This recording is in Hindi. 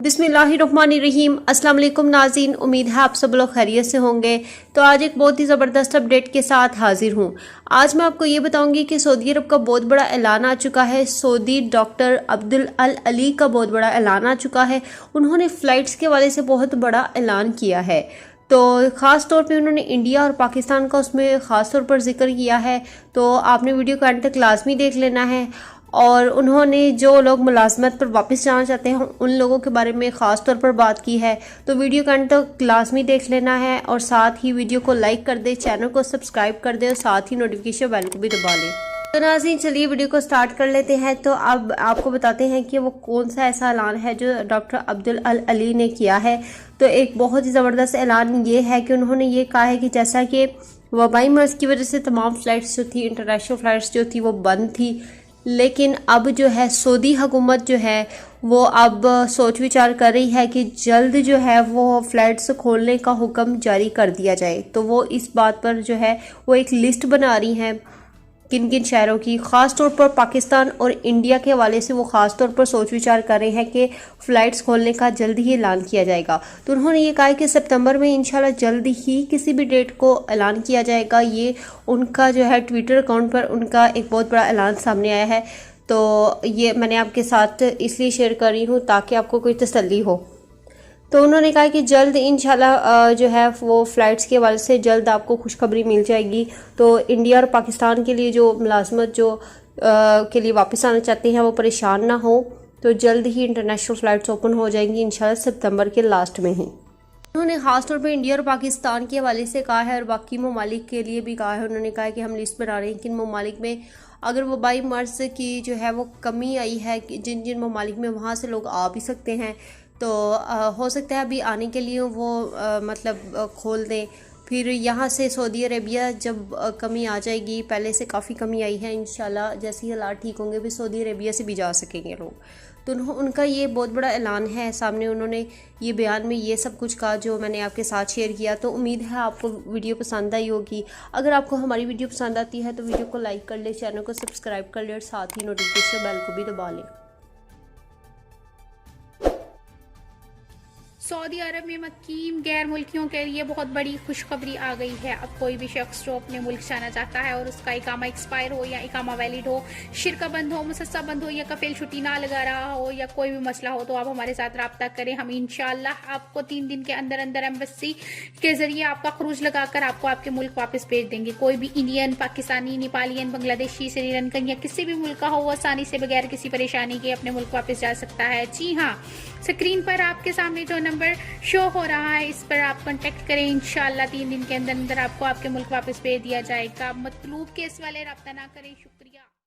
बिस्मिल्लाहिर्रहमानिर्रहीम। अस्सलाम वालेकुम नाज़रीन, उम्मीद है आप सब लोग खैरियत से होंगे। तो आज एक बहुत ही ज़बरदस्त अपडेट के साथ हाजिर हूँ। आज मैं आपको ये बताऊंगी कि सऊदी अरब का बहुत बड़ा ऐलान आ चुका है। सऊदी डॉक्टर अब्दुल अल अली का बहुत बड़ा ऐलान आ चुका है। उन्होंने फ़्लाइट्स के हवाले से बहुत बड़ा ऐलान किया है। तो ख़ास तौर पे उन्होंने इंडिया और पाकिस्तान का उसमें ख़ास तौर पर जिक्र किया है। तो आपने वीडियो को एंड तक लाजमी देख लेना है। और उन्होंने जो लोग मुलाजमत पर वापस जाना चाहते हैं उन लोगों के बारे में ख़ास तौर पर बात की है। तो वीडियो का अंत तक लाजमी देख लेना है और साथ ही वीडियो को लाइक कर दे, चैनल को सब्सक्राइब कर दे और साथ ही नोटिफिकेशन बेल को भी दबा लें। तो नाज़रीन चलिए वीडियो को स्टार्ट कर लेते हैं। तो अब आपको बताते हैं कि वो कौन सा ऐसा ऐलान है जो डॉक्टर अब्दुल अल अली ने किया है। तो एक बहुत ही ज़बरदस्त ऐलान ये है कि उन्होंने ये कहा है कि जैसा कि वबाई मर्ज़ की वजह से तमाम फ़्लाइट्स जो थी, इंटरनेशनल फ़्लाइट्स जो थी वो बंद थी, लेकिन अब जो है सऊदी हुकूमत जो है वो अब सोच विचार कर रही है कि जल्द जो है वो फ़्लाइट्स खोलने का हुक्म जारी कर दिया जाए। तो वो इस बात पर जो है वो एक लिस्ट बना रही हैं किन किन शहरों की, ख़ास तौर पर पाकिस्तान और इंडिया के हवाले से वो ख़ास तौर पर सोच विचार कर रहे हैं कि फ़्लाइट्स खोलने का जल्द ही ऐलान किया जाएगा। तो उन्होंने ये कहा है कि सितंबर में इंशाल्लाह जल्द ही किसी भी डेट को ऐलान किया जाएगा। ये उनका जो है ट्विटर अकाउंट पर उनका एक बहुत बड़ा ऐलान सामने आया है। तो ये मैंने आपके साथ इसलिए शेयर कर रही हूँ ताकि आपको कोई तसल्ली हो। तो उन्होंने कहा कि जल्द इंशाल्लाह जो है वो फ़्लाइट्स के हवाले से जल्द आपको खुशखबरी मिल जाएगी। तो इंडिया और पाकिस्तान के लिए जो मुलाजमत जो के लिए वापस आना चाहते हैं वो परेशान ना हो। तो जल्द ही इंटरनेशनल फ़्लाइट्स ओपन हो जाएंगी इंशाल्लाह सितंबर के लास्ट में ही। उन्होंने ख़ास तौर पर इंडिया और पाकिस्तान के हवाले से कहा है और बाकी ममालिक के लिए भी कहा है। उन्होंने कहा है कि हम लिस्ट बना रहे हैं किन ममालिक में अगर वबाई मर्ज़ की जो है वो कमी आई है कि जिन जिन ममालिक में वहाँ से लोग आ भी सकते हैं। तो हो सकता है अभी आने के लिए वो मतलब खोल दें। फिर यहाँ से सऊदी अरेबिया जब कमी आ जाएगी, पहले से काफ़ी कमी आई है, इंशाल्लाह जैसे ही हालात ठीक होंगे फिर सऊदी अरेबिया से भी जा सकेंगे लोग। तो उनका ये बहुत बड़ा ऐलान है सामने। उन्होंने ये बयान में ये सब कुछ कहा जो मैंने आपके साथ शेयर किया। तो उम्मीद है आपको वीडियो पसंद आई होगी। अगर आपको हमारी वीडियो पसंद आती है तो वीडियो को लाइक कर ले, चैनल को सब्सक्राइब कर ले और साथ ही नोटिफिकेशन बेल को भी दबा लें। सऊदी अरब में मुकीम गैर मुल्कियों के लिए बहुत बड़ी खुशखबरी आ गई है। अब कोई भी शख्स जो अपने मुल्क जाना चाहता है और उसका इकामा एक्सपायर हो या इकामा वैलिड हो, शिरका बंद हो, मुसस्सा बंद हो या कफील छुट्टी ना लगा रहा हो या कोई भी मसला हो तो आप हमारे साथ रब्ता करें। हम इंशाल्लाह आपको 3 दिन के अंदर अंदर एम्बेसी के जरिए आपका खरूज लगाकर आपको आपके मुल्क वापस भेज देंगे। कोई भी इंडियन, पाकिस्तानी, नेपालियन, बांग्लादेशी, श्रीलंकन या किसी भी मुल्क का हो वो आसानी से बगैर किसी परेशानी के अपने मुल्क वापस जा सकता है। जी हाँ, स्क्रीन पर आपके सामने जो नंबर शो हो रहा है इस पर आप कांटेक्ट करें। इंशाल्लाह 3 दिन के अंदर अंदर आपको आपके मुल्क वापस भेज दिया जाएगा। मतलूब केस वाले रब्ता ना करें।